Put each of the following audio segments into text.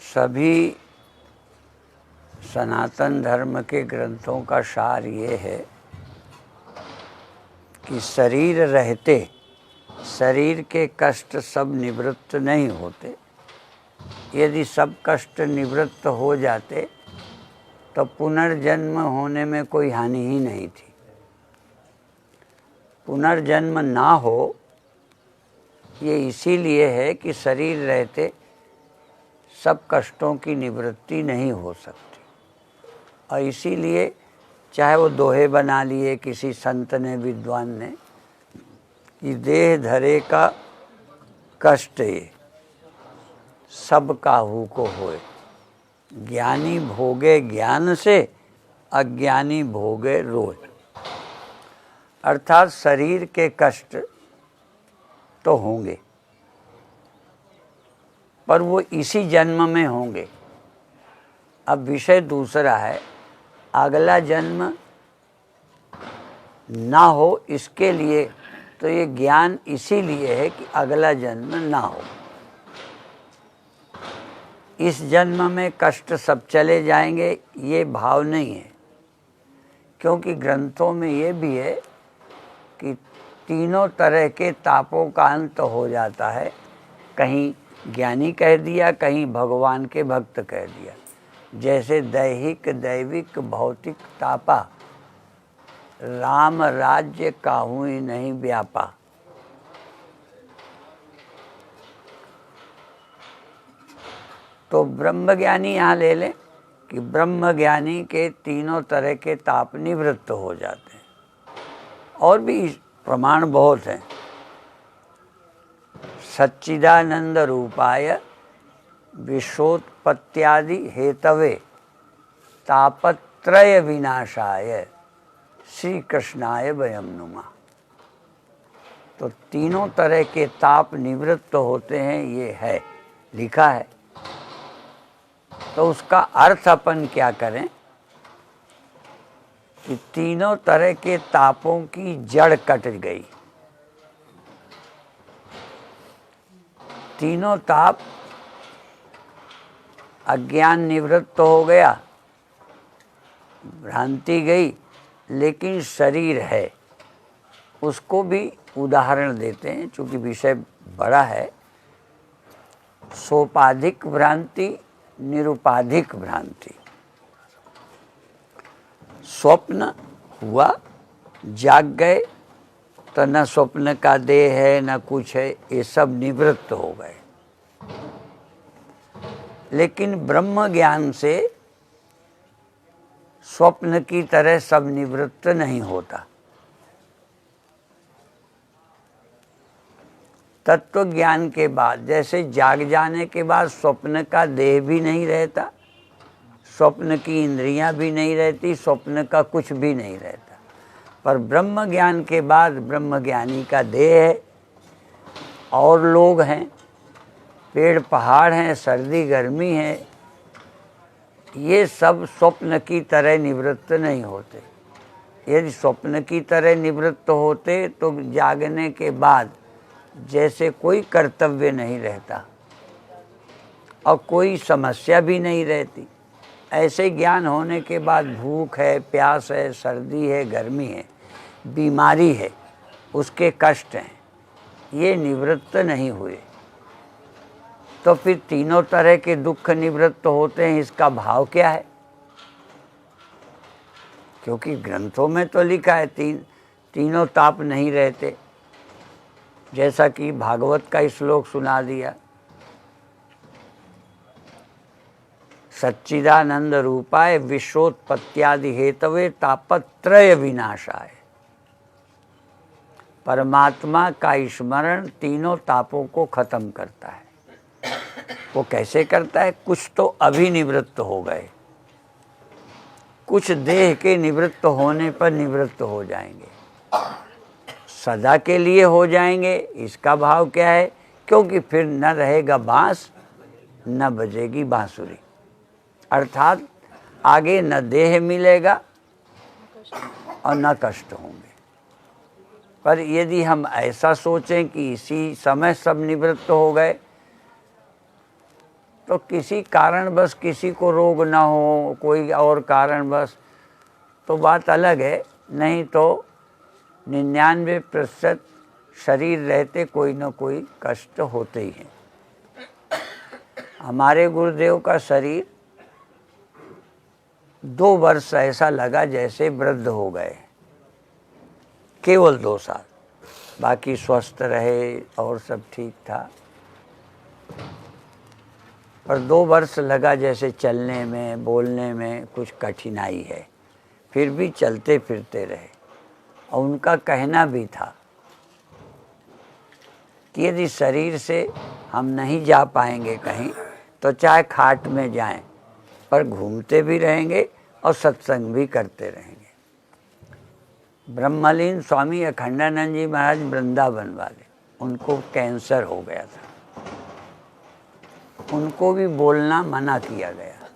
सभी सनातन धर्म के ग्रंथों का सार ये है कि शरीर रहते शरीर के कष्ट सब निवृत्त नहीं होते। यदि सब कष्ट निवृत्त हो जाते तो पुनर्जन्म होने में कोई हानि ही नहीं थी। पुनर्जन्म ना हो ये इसीलिए है कि शरीर रहते सब कष्टों की निवृत्ति नहीं हो सकती, और इसीलिए चाहे वो दोहे बना लिए किसी संत ने, विद्वान ने, कि देह धरे का कष्ट ये सब काहू को होए, ज्ञानी भोगे ज्ञान से अज्ञानी भोगे रोए। अर्थात शरीर के कष्ट तो होंगे पर वो इसी जन्म में होंगे। अब विषय दूसरा है, अगला जन्म ना हो इसके लिए तो ये ज्ञान इसीलिए है कि अगला जन्म ना हो। इस जन्म में कष्ट सब चले जाएंगे ये भाव नहीं है, क्योंकि ग्रंथों में ये भी है कि तीनों तरह के तापों का अंत हो जाता है। कहीं ज्ञानी कह दिया, कहीं भगवान के भक्त कह दिया। जैसे दैहिक दैविक भौतिक तापा, राम राज्य काहू ही नहीं व्यापा। तो ब्रह्मज्ञानी यहाँ ले लें कि ब्रह्मज्ञानी के तीनों तरह के ताप निवृत्त हो जाते हैं। और भी प्रमाण बहुत हैं। सच्चिदानंद रूपाय विश्वोत्पत्त्यादि हेतवे तापत्रय विनाशाय श्री कृष्णाय वयम नुमा। तो तीनों तरह के ताप निवृत्त होते हैं, ये है लिखा है। तो उसका अर्थ अपन क्या करें कि तीनों तरह के तापों की जड़ कट गई। तीनों ताप, अज्ञान निवृत्त हो गया, भ्रांति गई, लेकिन शरीर है। उसको भी उदाहरण देते हैं, चूंकि विषय बड़ा है। सोपाधिक भ्रांति, निरुपाधिक भ्रांति। स्वप्न हुआ, जाग गए तो न स्वप्न का देह है न कुछ है, ये सब निवृत्त हो गए। लेकिन ब्रह्म ज्ञान से स्वप्न की तरह सब निवृत्त नहीं होता। तत्व ज्ञान के बाद, जैसे जाग जाने के बाद स्वप्न का देह भी नहीं रहता, स्वप्न की इंद्रियां भी नहीं रहती, स्वप्न का कुछ भी नहीं रहता। पर ब्रह्म ज्ञान के बाद ब्रह्मज्ञानी का देह है, और लोग हैं, पेड़ पहाड़ हैं, सर्दी गर्मी है, ये सब स्वप्न की तरह निवृत्त नहीं होते। यदि स्वप्न की तरह निवृत्त होते तो जागने के बाद जैसे कोई कर्तव्य नहीं रहता और कोई समस्या भी नहीं रहती, ऐसे ज्ञान होने के बाद भूख है, प्यास है, सर्दी है, गर्मी है, बीमारी है, उसके कष्ट हैं, ये निवृत्त नहीं हुए। तो फिर तीनों तरह के दुख निवृत्त होते हैं, इसका भाव क्या है? क्योंकि ग्रंथों में तो लिखा है तीनों ताप नहीं रहते। जैसा कि भागवत का श्लोक सुना दिया, सच्चिदानंद रूपाय विश्वोत्पत्त्यादि हेतवे तापत्रय विनाशाय। परमात्मा का स्मरण तीनों तापों को खत्म करता है। वो कैसे करता है? कुछ तो अभी निवृत्त हो गए, कुछ देह के निवृत्त होने पर निवृत्त हो जाएंगे, सदा के लिए हो जाएंगे। इसका भाव क्या है? क्योंकि फिर न रहेगा बांस न बजेगी बांसुरी। अर्थात आगे न देह मिलेगा और न कष्ट होंगे। पर यदि हम ऐसा सोचें कि इसी समय सब निवृत्त हो गए तो किसी कारण बस किसी को रोग ना हो, कोई और कारण बस, तो बात अलग है। नहीं तो 99% शरीर रहते कोई ना कोई कष्ट होते ही हैं। हमारे गुरुदेव का शरीर 2 वर्ष ऐसा लगा जैसे वृद्ध हो गए, केवल 2 साल, बाकी स्वस्थ रहे और सब ठीक था, पर 2 वर्ष लगा जैसे चलने में बोलने में कुछ कठिनाई है, फिर भी चलते फिरते रहे। और उनका कहना भी था कि यदि शरीर से हम नहीं जा पाएंगे कहीं तो चाहे खाट में जाएं, पर घूमते भी रहेंगे और सत्संग भी करते रहेंगे। ब्रह्मलीन स्वामी अखंडानंद जी महाराज वृंदावन वाले, उनको कैंसर हो गया था, उनको भी बोलना मना किया गया,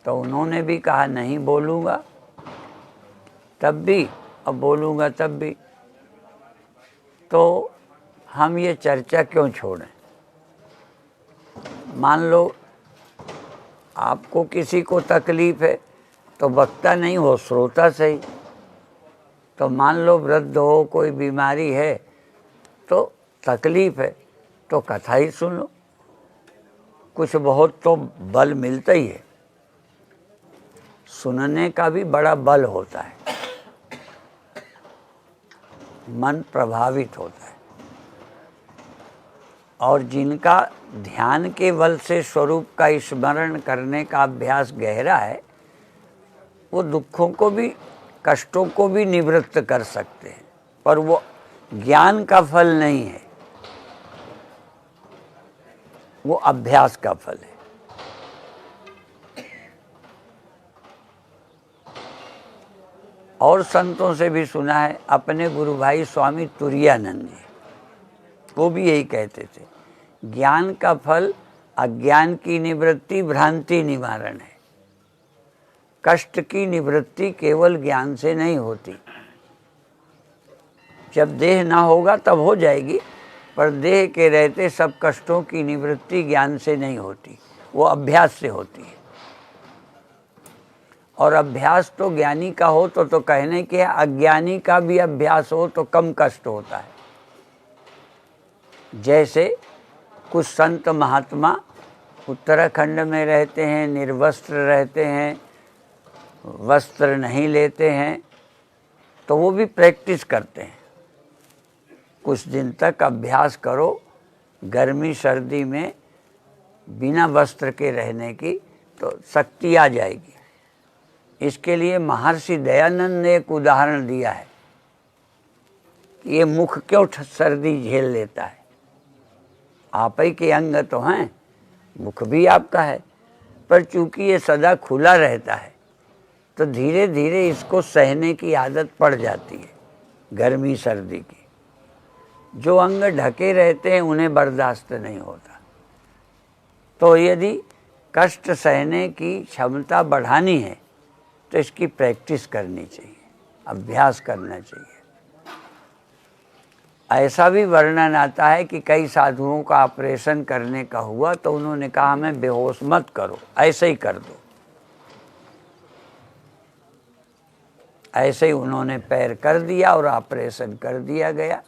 तो उन्होंने भी कहा नहीं बोलूँगा तब भी, अब बोलूँगा तब भी, तो हम ये चर्चा क्यों छोड़ें। मान लो आपको किसी को तकलीफ़ है तो वक्ता नहीं हो, श्रोता सही। तो मान लो वृद्ध हो, कोई बीमारी है तो तकलीफ़ है तो कथा ही सुन लो, कुछ बहुत तो बल मिलता ही है। सुनने का भी बड़ा बल होता है, मन प्रभावित होता है। और जिनका ध्यान के बल से स्वरूप का स्मरण करने का अभ्यास गहरा है, वो दुखों को भी, कष्टों को भी निवृत्त कर सकते हैं, पर वो ज्ञान का फल नहीं है, वो अभ्यास का फल है। और संतों से भी सुना है, अपने गुरु भाई स्वामी तुरायानंद जी, वो भी यही कहते थे, ज्ञान का फल अज्ञान की निवृत्ति, भ्रांति निवारण है। कष्ट की निवृत्ति केवल ज्ञान से नहीं होती, जब देह ना होगा तब हो जाएगी, पर देह के रहते सब कष्टों की निवृत्ति ज्ञान से नहीं होती, वो अभ्यास से होती है। और अभ्यास तो ज्ञानी का हो तो कहने के अज्ञानी का भी अभ्यास हो तो कम कष्ट होता है। जैसे कुछ संत महात्मा उत्तराखंड में रहते हैं, निर्वस्त्र रहते हैं, वस्त्र नहीं लेते हैं, तो वो भी प्रैक्टिस करते हैं। कुछ दिन तक अभ्यास करो गर्मी सर्दी में बिना वस्त्र के रहने की, तो शक्ति आ जाएगी। इसके लिए महर्षि दयानंद ने एक उदाहरण दिया है कि ये मुख क्यों सर्दी झेल लेता है। आप ही के अंग तो हैं, मुख भी आपका है, पर चूंकि ये सदा खुला रहता है तो धीरे धीरे इसको सहने की आदत पड़ जाती है, गर्मी सर्दी की। जो अंग ढके रहते हैं उन्हें बर्दाश्त नहीं होता। तो यदि कष्ट सहने की क्षमता बढ़ानी है तो इसकी प्रैक्टिस करनी चाहिए, अभ्यास करना चाहिए। ऐसा भी वर्णन आता है कि कई साधुओं का ऑपरेशन करने का हुआ तो उन्होंने कहा हमें बेहोश मत करो, ऐसे ही कर दो। ऐसे ही उन्होंने पैर कर दिया और ऑपरेशन कर दिया गया,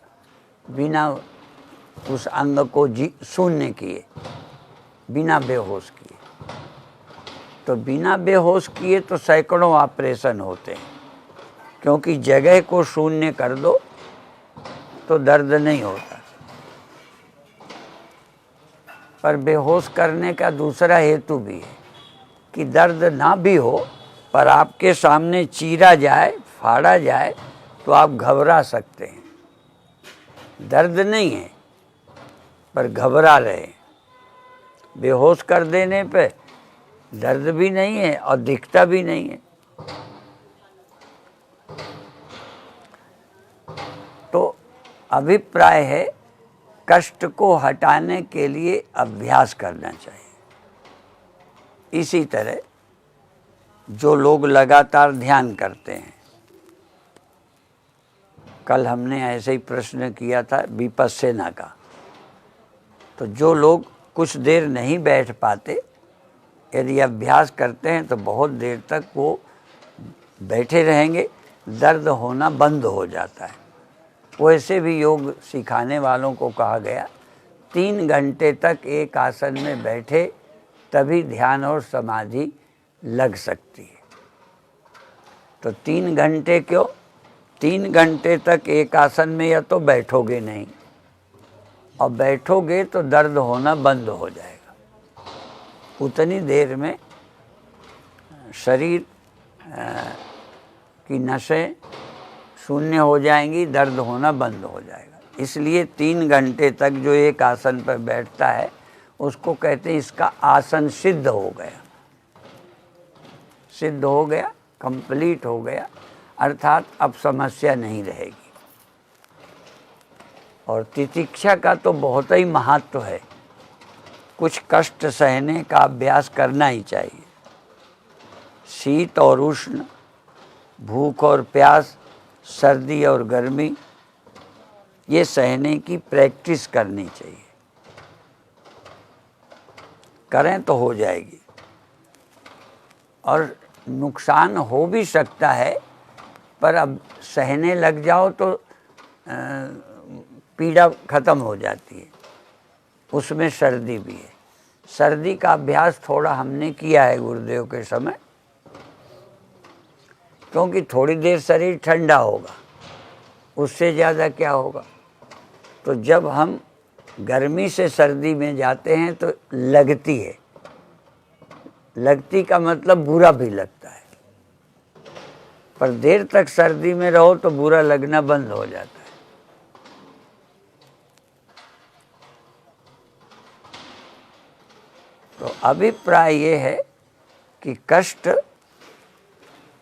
बिना उस अंग को शून्य किए, बिना बेहोश किए। तो बिना बेहोश किए तो सैकड़ों ऑपरेशन होते हैं, क्योंकि जगह को शून्य कर दो तो दर्द नहीं होता। पर बेहोश करने का दूसरा हेतु भी है कि दर्द ना भी हो, पर आपके सामने चीरा जाए, फाड़ा जाए तो आप घबरा सकते हैं। दर्द नहीं है पर घबरा रहे। बेहोश कर देने पे दर्द भी नहीं है और दिखता भी नहीं है। तो अभिप्राय है कष्ट को हटाने के लिए अभ्यास करना चाहिए। इसी तरह जो लोग लगातार ध्यान करते हैं, कल हमने ऐसे ही प्रश्न किया था विपस्सना का, तो जो लोग कुछ देर नहीं बैठ पाते, यदि अभ्यास करते हैं तो बहुत देर तक वो बैठे रहेंगे, दर्द होना बंद हो जाता है। वैसे भी योग सिखाने वालों को कहा गया 3 घंटे तक एक आसन में बैठे तभी ध्यान और समाधि लग सकती है। तो 3 घंटे क्यों? 3 घंटे तक एक आसन में या तो बैठोगे नहीं, और बैठोगे तो दर्द होना बंद हो जाएगा। उतनी देर में शरीर की नसें शून्य हो जाएंगी, दर्द होना बंद हो जाएगा। इसलिए 3 घंटे तक जो एक आसन पर बैठता है उसको कहते हैं इसका आसन सिद्ध हो गया। सिद्ध हो गया, कंप्लीट हो गया, अर्थात अब समस्या नहीं रहेगी। और तितिक्षा का तो बहुत ही महत्व है। कुछ कष्ट सहने का अभ्यास करना ही चाहिए। शीत और उष्ण, भूख और प्यास, सर्दी और गर्मी, ये सहने की प्रैक्टिस करनी चाहिए। करें तो हो जाएगी। और नुकसान हो भी सकता है, पर अब सहने लग जाओ तो पीड़ा खत्म हो जाती है। उसमें सर्दी भी है। सर्दी का अभ्यास थोड़ा हमने किया है गुरुदेव के समय, क्योंकि थोड़ी देर शरीर ठंडा होगा, उससे ज़्यादा क्या होगा। तो जब हम गर्मी से सर्दी में जाते हैं तो लगती है। लगती का मतलब बुरा भी लगता है, पर देर तक सर्दी में रहो तो बुरा लगना बंद हो जाता है। तो अभिप्राय ये है कि कष्ट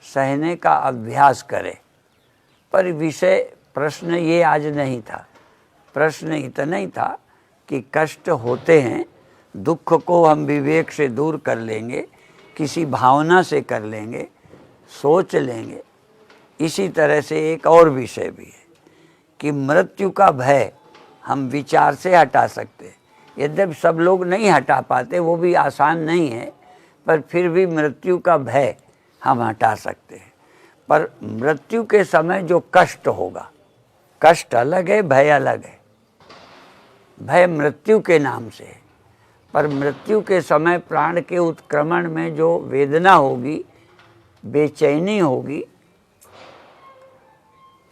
सहने का अभ्यास करें। पर विषय प्रश्न ये आज नहीं था। प्रश्न इतना ही था कि कष्ट होते हैं, दुख को हम विवेक से दूर कर लेंगे, किसी भावना से कर लेंगे, सोच लेंगे। इसी तरह से एक और विषय भी है कि मृत्यु का भय हम विचार से हटा सकते हैं। यद्यपि सब लोग नहीं हटा पाते, वो भी आसान नहीं है, पर फिर भी मृत्यु का भय हम हटा सकते हैं। पर मृत्यु के समय जो कष्ट होगा, कष्ट अलग है, भय अलग है। भय मृत्यु के नाम से है, पर मृत्यु के समय प्राण के उत्क्रमण में जो वेदना होगी, बेचैनी होगी,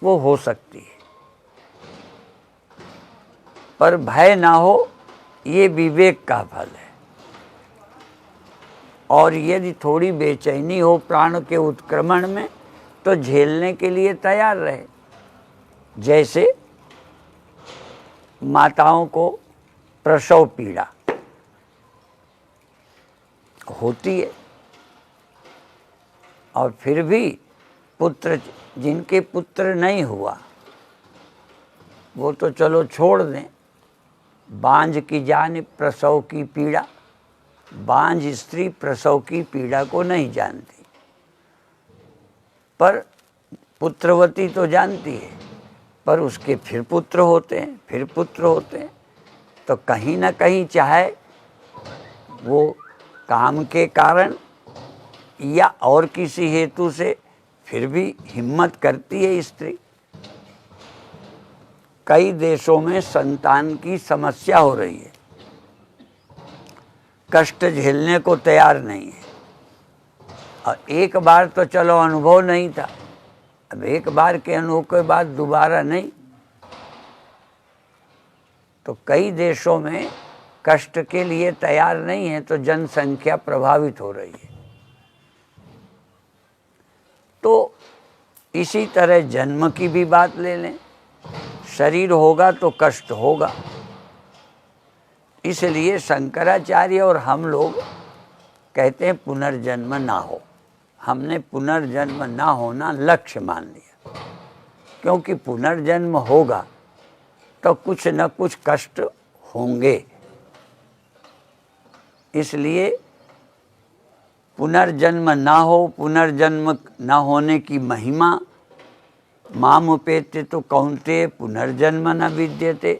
वो हो सकती है। पर भय ना हो, ये विवेक का फल है। और यदि थोड़ी बेचैनी हो प्राण के उत्क्रमण में, तो झेलने के लिए तैयार रहे। जैसे माताओं को प्रसव पीड़ा होती है, और फिर भी पुत्र, जिनके पुत्र नहीं हुआ वो तो चलो छोड़ दें। बांझ की जान प्रसव की पीड़ा, बांझ स्त्री प्रसव की पीड़ा को नहीं जानती, पर पुत्रवती तो जानती है। पर उसके फिर पुत्र होते हैं, फिर पुत्र होते हैं। तो कहीं ना कहीं चाहे वो काम के कारण या और किसी हेतु से, फिर भी हिम्मत करती है स्त्री। कई देशों में संतान की समस्या हो रही है, कष्ट झेलने को तैयार नहीं है। और एक बार तो चलो अनुभव नहीं था, अब एक बार के अनुभव के बाद दोबारा नहीं। तो कई देशों में कष्ट के लिए तैयार नहीं है, तो जनसंख्या प्रभावित हो रही है। तो इसी तरह जन्म की भी बात ले लें, शरीर होगा तो कष्ट होगा। इसलिए शंकराचार्य और हम लोग कहते हैं पुनर्जन्म ना हो। हमने पुनर्जन्म ना होना लक्ष्य मान लिया, क्योंकि पुनर्जन्म होगा तो कुछ न कुछ कष्ट होंगे। इसलिए पुनर्जन्म ना हो, पुनर्जन्म ना होने की महिमा, माम उपेत्य तो कौन्तेय पुनर्जन्म न विद्यते।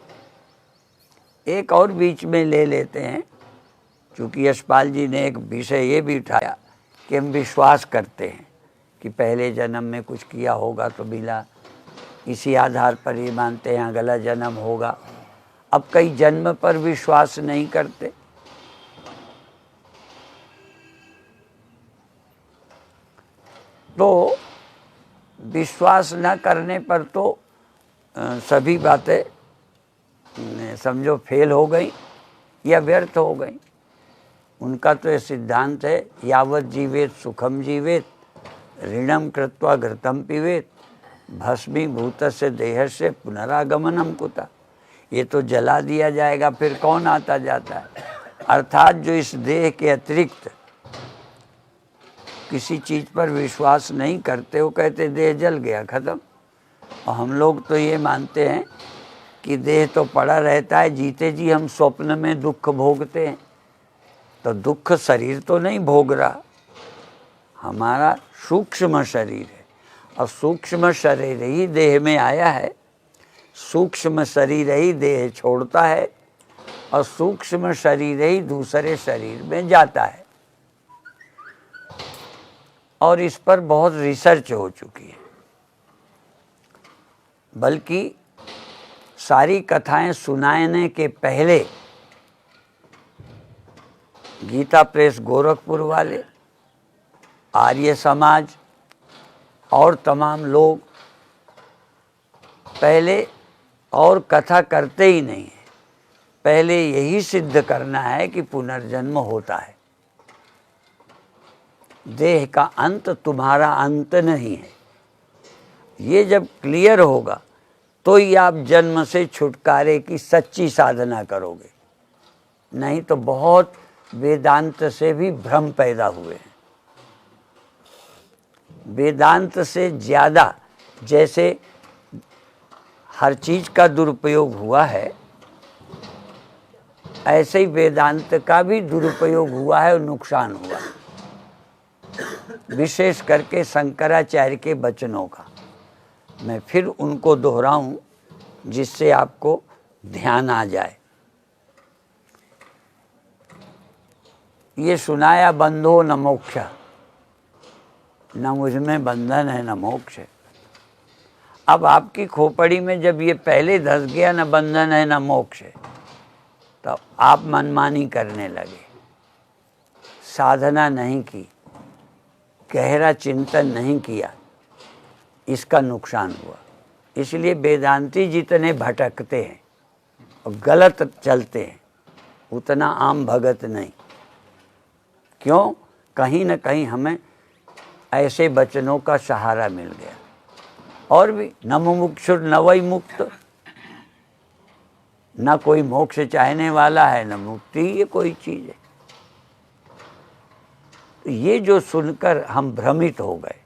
एक और बीच में ले लेते हैं, क्योंकि यशपाल जी ने एक विषय ये भी उठाया कि हम विश्वास करते हैं कि पहले जन्म में कुछ किया होगा तो मिला, इसी आधार पर ये मानते हैं अगला जन्म होगा। अब कई जन्म पर विश्वास नहीं करते। तो विश्वास न करने पर तो सभी बातें समझो फेल हो गई या व्यर्थ हो गई। उनका तो ये सिद्धांत है, यावत जीवेत सुखम जीवेत, ऋणम कृत्वा घृतम पीवेत, भस्मीभूतस्य देहस्य पुनरागमनम कुता। ये तो जला दिया जाएगा, फिर कौन आता जाता है। अर्थात जो इस देह के अतिरिक्त किसी चीज़ पर विश्वास नहीं करते, वो कहते देह जल गया, खत्म। और हम लोग तो ये मानते हैं कि देह तो पड़ा रहता है, जीते जी हम स्वप्न में दुख भोगते हैं। तो दुख शरीर तो नहीं भोग रहा, हमारा सूक्ष्म शरीर है, और सूक्ष्म शरीर ही देह में आया है, सूक्ष्म शरीर ही देह छोड़ता है, और सूक्ष्म शरीर ही दूसरे शरीर में जाता है। और इस पर बहुत रिसर्च हो चुकी है। बल्कि सारी कथाएं सुनाने के पहले गीता प्रेस गोरखपुर वाले, आर्य समाज और तमाम लोग पहले और कथा करते ही नहीं है, पहले यही सिद्ध करना है कि पुनर्जन्म होता है। देह का अंत तुम्हारा अंत नहीं है। ये जब क्लियर होगा तो ही आप जन्म से छुटकारे की सच्ची साधना करोगे। नहीं तो बहुत वेदांत से भी भ्रम पैदा हुए हैं। वेदांत से ज़्यादा जैसे हर चीज़ का दुरुपयोग हुआ है, ऐसे ही वेदांत का भी दुरुपयोग हुआ है और नुकसान हुआ है। विशेष करके शंकराचार्य के वचनों का मैं फिर उनको दोहराऊं, जिससे आपको ध्यान आ जाए। ये सुनाया बंधो न मोक्ष, न मुझमें बंधन है न मोक्ष है। अब आपकी खोपड़ी में जब ये पहले धस गया न बंधन है न मोक्ष है, तो आप मनमानी करने लगे, साधना नहीं की, गहरा चिंतन नहीं किया, इसका नुकसान हुआ। इसलिए वेदांती जितने भटकते हैं और गलत चलते हैं, उतना आम भगत नहीं। क्यों? कहीं न कहीं हमें ऐसे वचनों का सहारा मिल गया। और भी न मुमुक्षुर न वै मुक्त, न कोई मोक्ष चाहने वाला है न मुक्ति, ये कोई चीज़ है। तो ये जो सुनकर हम भ्रमित हो गए,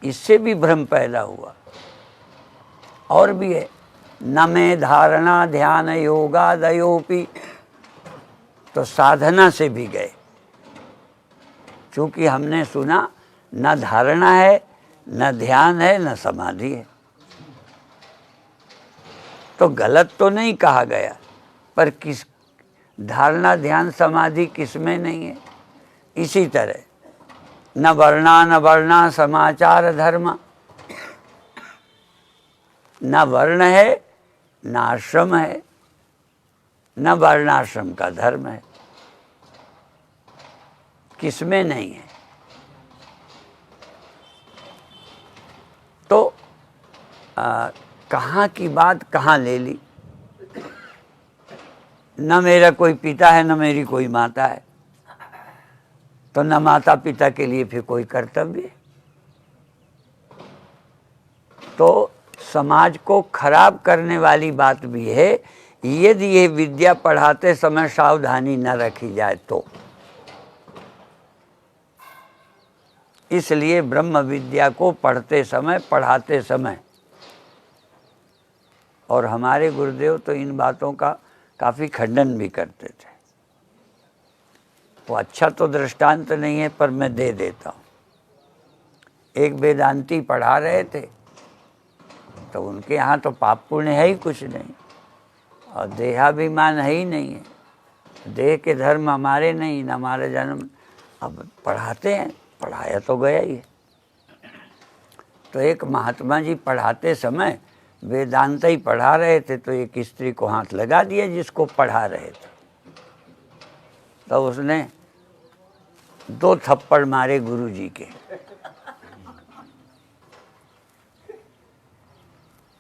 इससे भी भ्रम पैदा हुआ। और भी है, न में धारणा ध्यान योगादयोपि, तो साधना से भी गए। चूँकि हमने सुना न धारणा है, न ध्यान है, न समाधि है, तो गलत तो नहीं कहा गया, पर किस धारणा ध्यान समाधि किसमें नहीं है। इसी तरह न वर्णा समाचार धर्म, न वर्ण है न आश्रम है, न वर्णाश्रम का धर्म है, किसमें नहीं है। तो कहाँ की बात कहाँ ले ली। न मेरा कोई पिता है न मेरी कोई माता है, तो न माता पिता के लिए फिर कोई कर्तव्य। तो समाज को खराब करने वाली बात भी है, यदि ये विद्या पढ़ाते समय सावधानी न रखी जाए तो। इसलिए ब्रह्म विद्या को पढ़ते समय, पढ़ाते समय, और हमारे गुरुदेव तो इन बातों का काफ़ी खंडन भी करते थे। वो अच्छा तो दृष्टांत नहीं है, पर मैं दे देता हूँ। एक वेदांती पढ़ा रहे थे, तो उनके यहाँ तो पाप पुण्य है ही कुछ नहीं। और देहाभिमान है ही नहीं है। देह के धर्म हमारे नहीं, न हमारा जन्म। अब पढ़ाते हैं, पढ़ाया तो गया ही है। तो एक महात्मा जी पढ़ाते समय वेदांत ही पढ़ा रहे थे, तो एक स्त्री को हाथ लगा दिया जिसको पढ़ा रहे थे। तो उसने 2 थप्पड़ मारे गुरु जी के।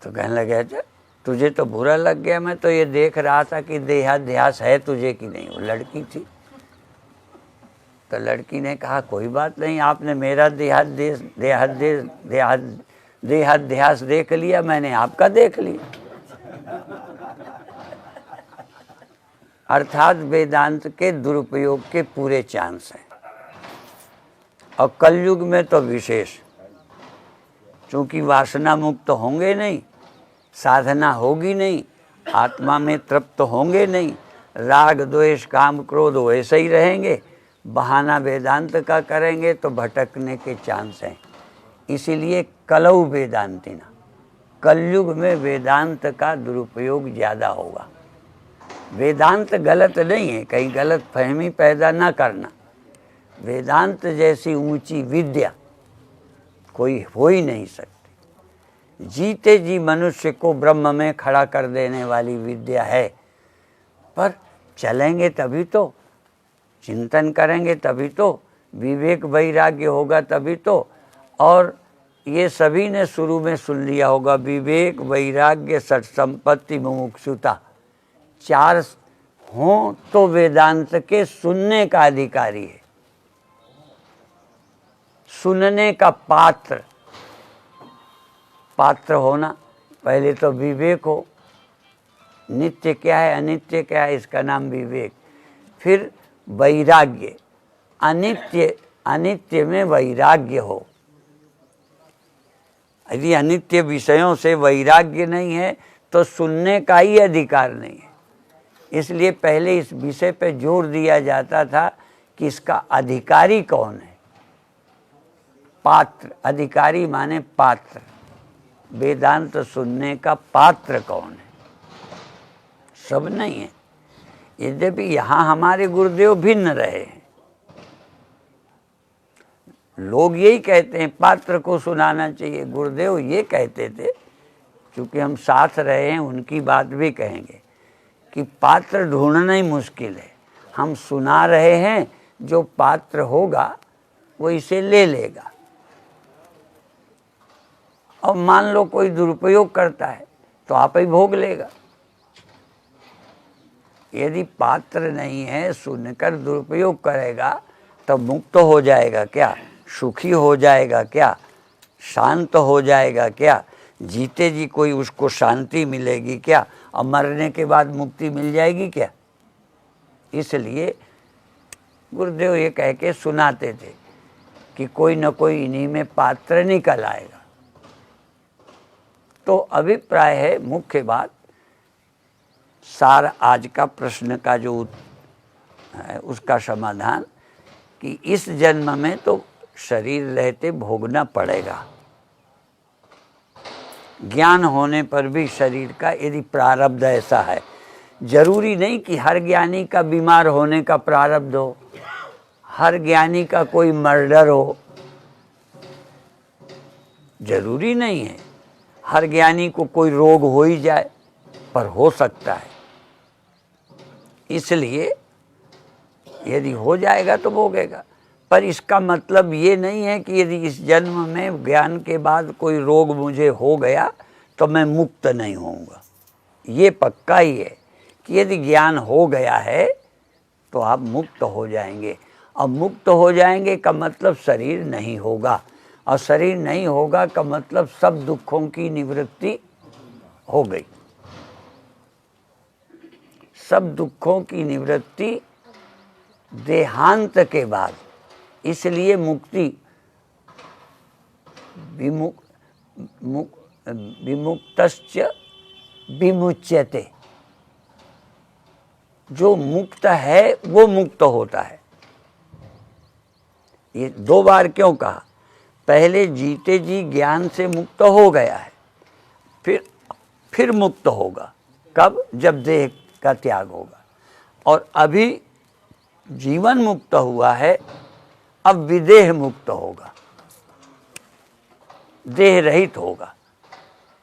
तो कहने लगे अच्छा तुझे तो बुरा लग गया, मैं तो ये देख रहा था कि देहाध्यास है तुझे कि नहीं। वो लड़की थी। तो लड़की ने कहा कोई बात नहीं, आपने मेरा देहाध्यास देख लिया, मैंने आपका देख लिया। अर्थात वेदांत के दुरुपयोग के पूरे चांस हैं, और कलयुग में तो विशेष। चूंकि वासना मुक्त होंगे नहीं, साधना होगी नहीं, आत्मा में तृप्त होंगे नहीं, राग द्वेष काम क्रोध वैसे ही रहेंगे, बहाना वेदांत का करेंगे तो भटकने के चांस हैं। इसीलिए कलौ वेदांतिना, कलयुग में वेदांत का दुरुपयोग ज़्यादा होगा। वेदांत गलत नहीं है, कहीं गलत फहमी पैदा ना करना। वेदांत जैसी ऊंची विद्या कोई हो ही नहीं सकती। जीते जी मनुष्य को ब्रह्म में खड़ा कर देने वाली विद्या है। पर चलेंगे तभी तो, चिंतन करेंगे तभी तो, विवेक वैराग्य होगा तभी तो। और ये सभी ने शुरू में सुन लिया होगा, विवेक वैराग्य सठ संपत्ति मुमुक्षुता 4 हों तो वेदांत के सुनने का अधिकारी है, सुनने का पात्र। पात्र होना पहले तो विवेक हो, नित्य क्या है अनित्य क्या है इसका नाम विवेक। फिर वैराग्य, अनित्य में वैराग्य हो। यदि अनित्य विषयों से वैराग्य नहीं है तो सुनने का ही अधिकार नहीं है। इसलिए पहले इस विषय पे जोर दिया जाता था कि इसका अधिकारी कौन है। पात्र, अधिकारी माने पात्र। वेदांत सुनने का पात्र कौन है? सब नहीं है। यद्यपि यहाँ हमारे गुरुदेव भिन्न रहे हैं। लोग यही कहते हैं पात्र को सुनाना चाहिए, गुरुदेव ये कहते थे, क्योंकि हम साथ रहे हैं उनकी बात भी कहेंगे कि पात्र ढूंढना ही मुश्किल है। हम सुना रहे हैं, जो पात्र होगा वो इसे ले लेगा। और मान लो कोई दुरुपयोग करता है तो आप ही भोग लेगा। यदि पात्र नहीं है, सुनकर दुरुपयोग करेगा तो मुक्त हो जाएगा क्या? सुखी हो जाएगा क्या? शांत हो जाएगा क्या? जीते जी कोई उसको शांति मिलेगी क्या? और मरने के बाद मुक्ति मिल जाएगी क्या? इसलिए गुरुदेव ये कह के सुनाते थे कि कोई न कोई इन्हीं में पात्र निकल आएगा। तो अभिप्राय है, मुख्य बात, सार आज का प्रश्न का जो है उसका समाधान कि इस जन्म में तो शरीर रहते भोगना पड़ेगा। ज्ञान होने पर भी शरीर का यदि प्रारब्ध ऐसा है, जरूरी नहीं कि हर ज्ञानी का बीमार होने का प्रारब्ध हो, हर ज्ञानी का कोई मर्डर हो, जरूरी नहीं है। हर ज्ञानी को कोई रोग हो ही जाए, पर हो सकता है। इसलिए यदि हो जाएगा तो भोगेगा। पर इसका मतलब ये नहीं है कि यदि इस जन्म में ज्ञान के बाद कोई रोग मुझे हो गया तो मैं मुक्त नहीं होऊंगा। ये पक्का ही है कि यदि ज्ञान हो गया है तो आप मुक्त हो जाएंगे। और मुक्त हो जाएंगे का मतलब शरीर नहीं होगा, और शरीर नहीं होगा का मतलब सब दुखों की निवृत्ति हो गई। सब दुखों की निवृत्ति देहांत के बाद। इसलिए मुक्ति विमुक्तश्च विमुच्यते, जो मुक्त है वो मुक्त होता है। ये 2 बार क्यों कहा? पहले जीते जी ज्ञान से मुक्त हो गया है, फिर मुक्त होगा। कब? जब देह का त्याग होगा। और अभी जीवन मुक्त हुआ है, अब विदेह मुक्त होगा, देह रहित होगा।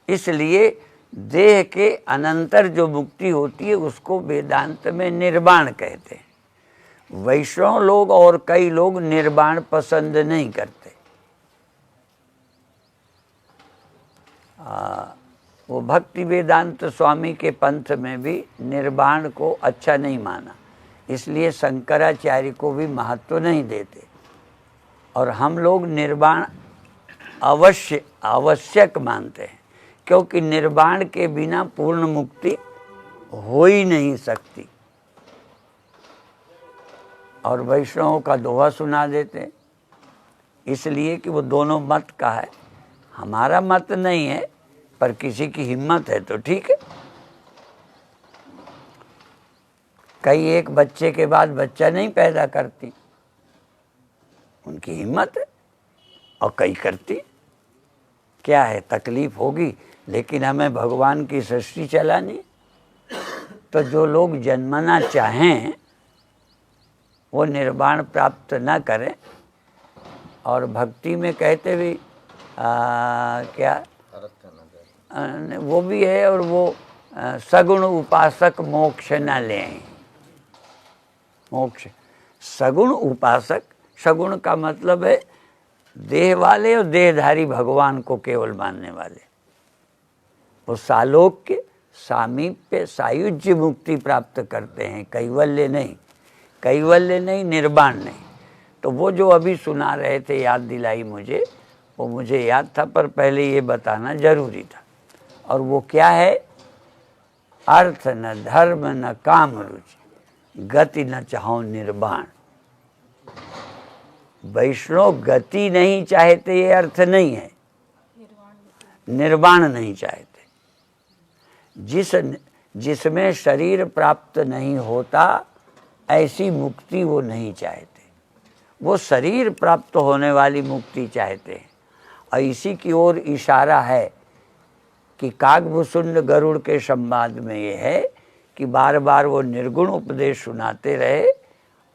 इसलिए देह के अनंतर जो मुक्ति होती है उसको वेदांत में निर्वाण कहते हैं। वैष्णव लोग और कई लोग निर्वाण पसंद नहीं करते। वो भक्ति वेदांत स्वामी के पंथ में भी निर्वाण को अच्छा नहीं माना, इसलिए शंकराचार्य को भी महत्व नहीं देते। और हम लोग निर्वाण आवश्यक मानते हैं, क्योंकि निर्वाण के बिना पूर्ण मुक्ति हो ही नहीं सकती। और वैष्णवों का दोहा सुना देते हैं, इसलिए कि वो दोनों मत का है। हमारा मत नहीं है, पर किसी की हिम्मत है तो ठीक है। कई एक बच्चे के बाद बच्चा नहीं पैदा करती, उनकी हिम्मत है, और कई करती। क्या है, तकलीफ होगी, लेकिन हमें भगवान की सृष्टि चलानी। तो जो लोग जन्मना चाहें वो निर्वाण प्राप्त न करें। और भक्ति में कहते भी क्या वो भी है, और वो सगुण उपासक मोक्ष न लें। मोक्ष, सगुण उपासक, सगुण का मतलब है देह वाले और देहधारी भगवान को केवल मानने वाले। वो सालोक्य, सामीप्य, सायुज्य मुक्ति प्राप्त करते हैं, कैवल्य नहीं। कैवल्य नहीं, निर्वाण नहीं। तो वो जो अभी सुना रहे थे, याद दिलाई मुझे, वो मुझे याद था, पर पहले ये बताना जरूरी था। और वो क्या है? अर्थ न धर्म न काम रुचि, गति न चाहो निर्वाण। वैष्णव गति नहीं चाहते, ये अर्थ नहीं है, निर्वाण नहीं चाहते। जिसमें शरीर प्राप्त नहीं होता, ऐसी मुक्ति वो नहीं चाहते। वो शरीर प्राप्त होने वाली मुक्ति चाहते हैं। और इसी की ओर इशारा है कि काकभूषुंड गरुड़ के संवाद में ये है कि बार बार वो निर्गुण उपदेश सुनाते रहे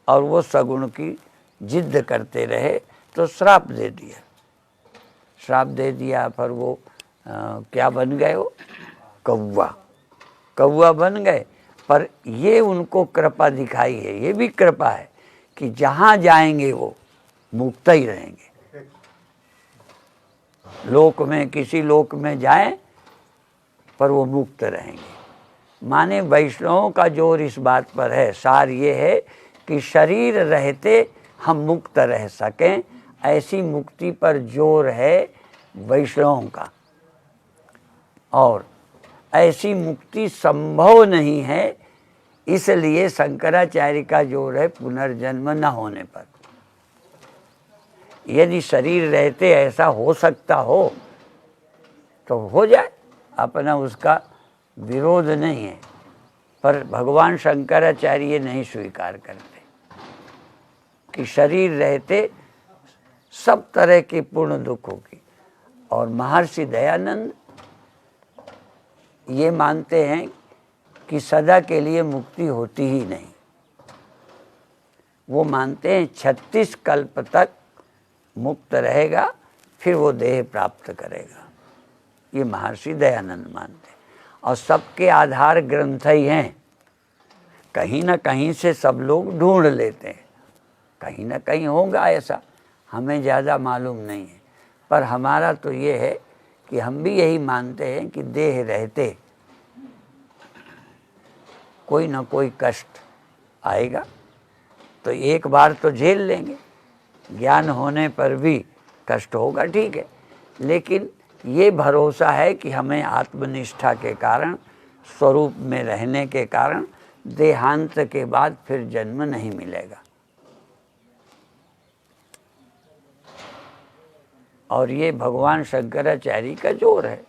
और वो सगुण की जिद्द करते रहे, तो श्राप दे दिया। श्राप दे दिया, पर वो क्या बन गए? वो कौवा बन गए। पर ये उनको कृपा दिखाई है, ये भी कृपा है कि जहाँ जाएंगे वो मुक्त ही रहेंगे। लोक में, किसी लोक में जाएं पर वो मुक्त रहेंगे। माने वैष्णवों का जोर इस बात पर है, सार ये है कि शरीर रहते हम मुक्त रह सकें, ऐसी मुक्ति पर जोर है वैष्णवों का। और ऐसी मुक्ति संभव नहीं है, इसलिए शंकराचार्य का जोर है पुनर्जन्म न होने पर। यदि शरीर रहते ऐसा हो सकता हो तो हो जाए, अपना उसका विरोध नहीं है। पर भगवान शंकराचार्य नहीं स्वीकार करते कि शरीर रहते सब तरह के पूर्ण दुखों की। और महर्षि दयानंद ये मानते हैं कि सदा के लिए मुक्ति होती ही नहीं। वो मानते हैं 36 कल्प तक मुक्त रहेगा, फिर वो देह प्राप्त करेगा। ये महर्षि दयानंद मानते हैं। और सबके आधार ग्रंथ ही हैं, कहीं ना कहीं से सब लोग ढूंढ लेते हैं, कहीं ना कहीं होगा ऐसा, हमें ज़्यादा मालूम नहीं है। पर हमारा तो ये है कि हम भी यही मानते हैं कि देह रहते कोई ना कोई कष्ट आएगा, तो एक बार तो झेल लेंगे। ज्ञान होने पर भी कष्ट होगा, ठीक है, लेकिन ये भरोसा है कि हमें आत्मनिष्ठा के कारण, स्वरूप में रहने के कारण देहांत के बाद फिर जन्म नहीं मिलेगा। और ये भगवान शंकराचार्य का जोर है।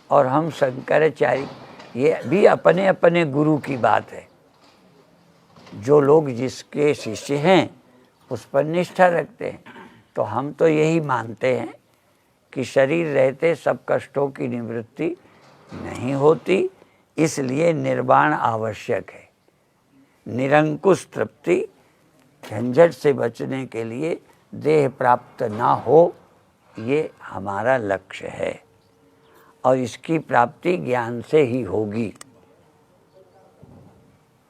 और हम शंकराचार्य, ये भी अपने अपने गुरु की बात है। जो लोग जिसके शिष्य हैं उस पर निष्ठा रखते हैं। तो हम तो यही मानते हैं कि शरीर रहते सब कष्टों की निवृत्ति नहीं होती, इसलिए निर्वाण आवश्यक है। निरंकुश तृप्ति, झंझट से बचने के लिए देह प्राप्त ना हो, ये हमारा लक्ष्य है और इसकी प्राप्ति ज्ञान से ही होगी।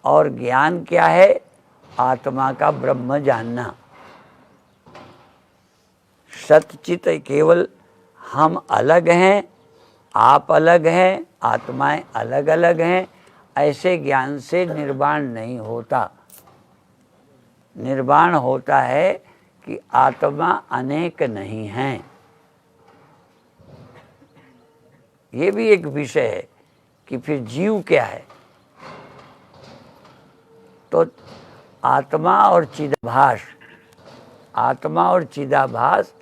और ज्ञान क्या है? आत्मा का ब्रह्म जानना। सतचित केवल हम अलग हैं, आप अलग हैं, आत्माएं अलग अलग हैं, ऐसे ज्ञान से निर्वाण नहीं होता। निर्वाण होता है कि आत्मा अनेक नहीं है। ये भी एक विषय है कि फिर जीव क्या है। तो आत्मा और चिदाभास, आत्मा और चिदाभास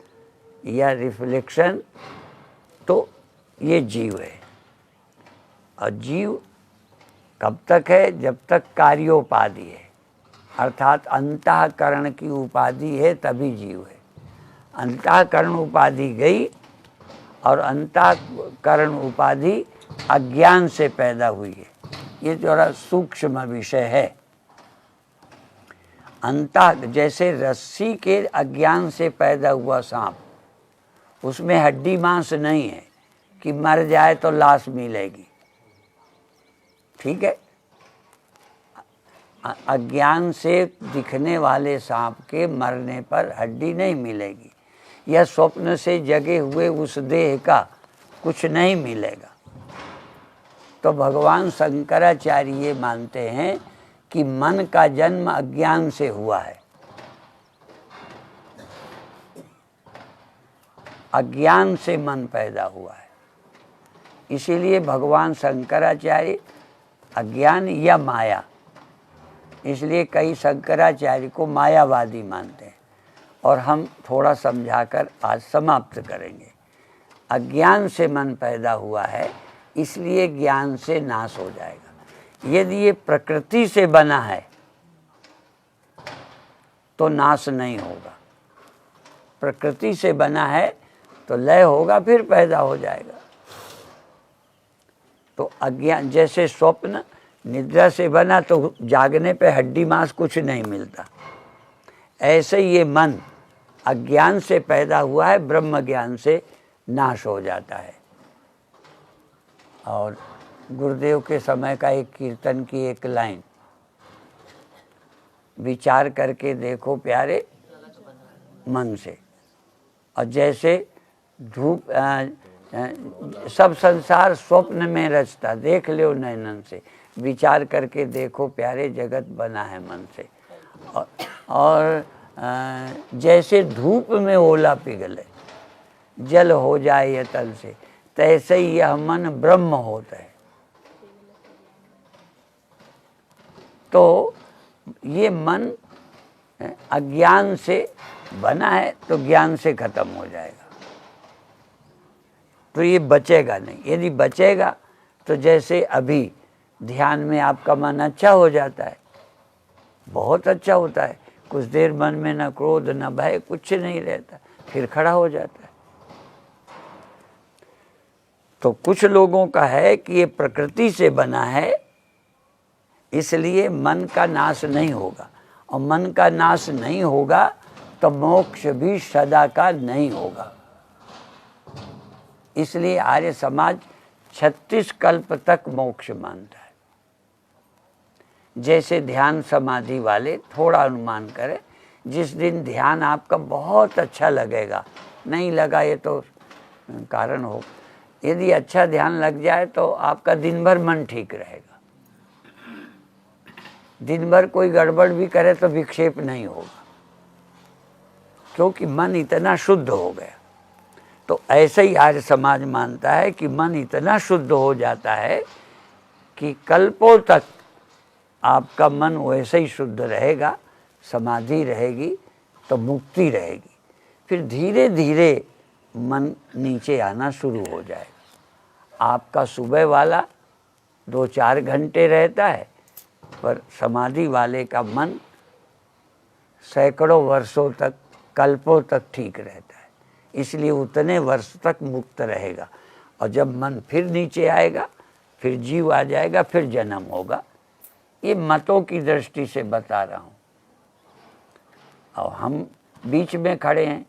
या रिफ्लेक्शन, तो ये जीव है। और जीव कब तक है? जब तक कार्योपाधि है, अर्थात अंतःकरण की उपाधि है, तभी जीव है। अंतःकरण उपाधि गई और अंतःकरण उपाधि अज्ञान से पैदा हुई है। ये थोड़ा सूक्ष्म विषय है। जैसे रस्सी के अज्ञान से पैदा हुआ सांप, उसमें हड्डी मांस नहीं है कि मर जाए तो लाश मिलेगी, ठीक है। अज्ञान से दिखने वाले सांप के मरने पर हड्डी नहीं मिलेगी, या स्वप्न से जगे हुए उस देह का कुछ नहीं मिलेगा। तो भगवान शंकराचार्य ये मानते हैं कि मन का जन्म अज्ञान से हुआ है। अज्ञान से मन पैदा हुआ है। इसीलिए भगवान शंकराचार्य अज्ञान या माया, इसलिए कई शंकराचार्य को मायावादी मानते हैं। और हम थोड़ा समझाकर आज समाप्त करेंगे। अज्ञान से मन पैदा हुआ है, इसलिए ज्ञान से नाश हो जाएगा। यदि ये प्रकृति से बना है तो नाश नहीं होगा। प्रकृति से बना है तो लय होगा, फिर पैदा हो जाएगा। तो अज्ञान, जैसे स्वप्न निद्रा से बना तो जागने पे हड्डी मांस कुछ नहीं मिलता, ऐसे ये मन अज्ञान से पैदा हुआ है, ब्रह्म ज्ञान से नाश हो जाता है। और गुरुदेव के समय का एक कीर्तन की एक लाइन, विचार करके देखो प्यारे मन से। और जैसे धूप सब संसार स्वप्न में रचता, देख लो नैनन से, विचार करके देखो प्यारे जगत बना है मन से। और जैसे धूप में ओला पिघले, जल हो जाए यह तल से, तैसे ही यह मन ब्रह्म होता है। तो ये मन अज्ञान से बना है तो ज्ञान से खत्म हो जाएगा, तो ये बचेगा नहीं। यदि बचेगा तो जैसे अभी ध्यान में आपका मन अच्छा हो जाता है, बहुत अच्छा होता है, कुछ देर मन में न क्रोध न भय कुछ नहीं रहता, फिर खड़ा हो जाता है। तो कुछ लोगों का है कि ये प्रकृति से बना है, इसलिए मन का नाश नहीं होगा। और मन का नाश नहीं होगा तो मोक्ष भी सदा का नहीं होगा। इसलिए आर्य समाज 36 कल्प तक मोक्ष मानता है। जैसे ध्यान समाधि वाले थोड़ा अनुमान करें, जिस दिन ध्यान आपका बहुत अच्छा लगेगा, नहीं लगा ये तो कारण हो, यदि अच्छा ध्यान लग जाए तो आपका दिन भर मन ठीक रहेगा। दिन भर कोई गड़बड़ भी करे तो विक्षेप नहीं होगा, क्योंकि मन इतना शुद्ध हो गया। तो ऐसे ही आर्य समाज मानता है कि मन इतना शुद्ध हो जाता है कि कल्पों तक आपका मन वैसे ही शुद्ध रहेगा, समाधि रहेगी तो मुक्ति रहेगी। फिर धीरे धीरे मन नीचे आना शुरू हो जाएगा। आपका सुबह वाला 2-4 घंटे रहता है, पर समाधि वाले का मन सैकड़ों वर्षों तक, कल्पों तक ठीक रहता है। इसलिए उतने वर्ष तक मुक्त रहेगा। और जब मन फिर नीचे आएगा फिर जीव आ जाएगा, फिर जन्म होगा। ये मतों की दृष्टि से बता रहा हूँ। और हम बीच में खड़े हैं।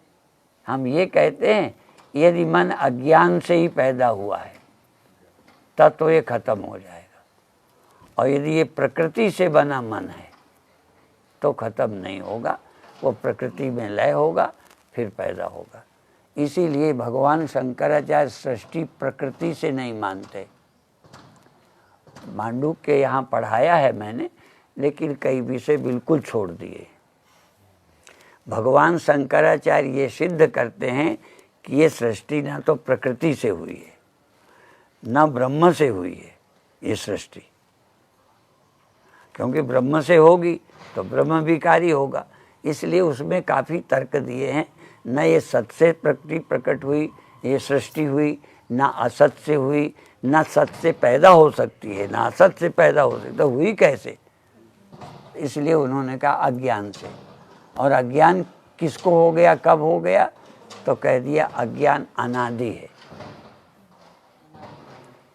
हम ये कहते हैं यदि मन अज्ञान से ही पैदा हुआ है तब तो ये खत्म हो जाएगा, और यदि ये प्रकृति से बना मन है तो खत्म नहीं होगा, वो प्रकृति में लय होगा, फिर पैदा होगा। इसीलिए भगवान शंकराचार्य सृष्टि प्रकृति से नहीं मानते। मांडूक के यहाँ पढ़ाया है मैंने, लेकिन कई विषय बिल्कुल छोड़ दिए। भगवान शंकराचार्य ये सिद्ध करते हैं कि ये सृष्टि ना तो प्रकृति से हुई है, न ब्रह्म से हुई है ये सृष्टि। क्योंकि ब्रह्म से होगी तो ब्रह्म विकारी होगा, इसलिए उसमें काफ़ी तर्क दिए हैं। न ये सत से प्रकृति प्रकट हुई, ये सृष्टि हुई, ना असत से हुई, ना सत से पैदा हो सकती है, ना असत से पैदा हो सकती है, तो हुई कैसे? इसलिए उन्होंने कहा अज्ञान से। और अज्ञान किसको हो गया, कब हो गया? तो कह दिया अज्ञान अनादि है।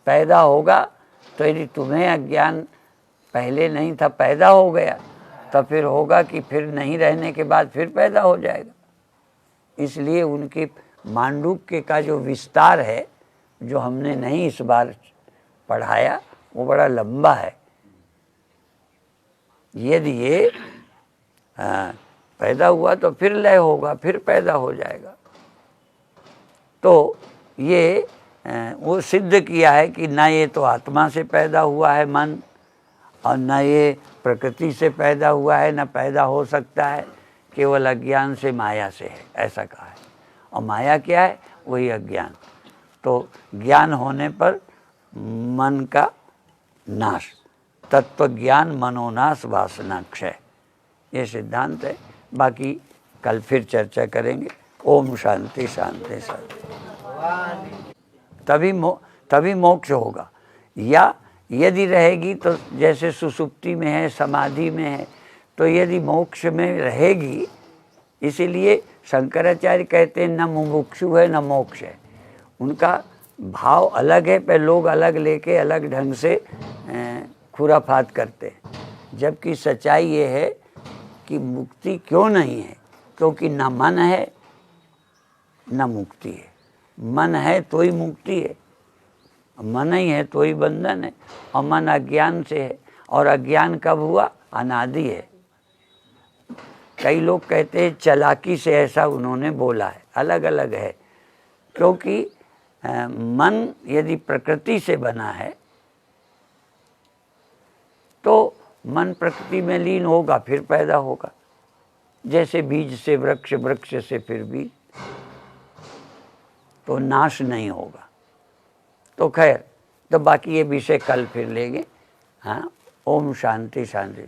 पैदा होगा तो यदि तुम्हें अज्ञान पहले नहीं था, पैदा हो गया, तो फिर होगा कि फिर नहीं रहने के बाद फिर पैदा हो जाएगा। इसलिए उनके मांडूक्य का जो विस्तार है, जो हमने नहीं इस बार पढ़ाया, वो बड़ा लंबा है। यदि ये पैदा हुआ तो फिर लय होगा, फिर पैदा हो जाएगा। तो ये वो सिद्ध किया है कि ना ये तो आत्मा से पैदा हुआ है मन, और न ये प्रकृति से पैदा हुआ है, न पैदा हो सकता है, केवल अज्ञान से, माया से है, ऐसा कहा है। और माया क्या है? वही अज्ञान। तो ज्ञान होने पर मन का नाश, तत्व ज्ञान मनोनाश वासना क्षय, ये सिद्धांत है। बाकी कल फिर चर्चा करेंगे। ओम शांति शांति शांति। तभी मोक्ष होगा। या यदि रहेगी तो जैसे सुसुप्ति में है, समाधि में है, तो यदि मोक्ष में रहेगी, इसीलिए शंकराचार्य कहते हैं न मुमुक्षु है न मोक्ष है। उनका भाव अलग है, पर लोग अलग लेके अलग ढंग से खुराफात करते हैं। जबकि सच्चाई ये है कि मुक्ति क्यों नहीं है? क्योंकि न मन है न मुक्ति है। मन है तो ही मुक्ति है, मन ही है तो ही बंधन है। और मन अज्ञान से है, और अज्ञान कब हुआ? अनादि है। कई लोग कहते हैं चालाकी से ऐसा उन्होंने बोला है, अलग अलग है। क्योंकि मन यदि प्रकृति से बना है तो मन प्रकृति में लीन होगा, फिर पैदा होगा। जैसे बीज से वृक्ष, वृक्ष से फिर बीज, तो नाश नहीं होगा। तो खैर, तो बाकी ये विषय कल फिर लेंगे। हाँ, ओम शांति शांति।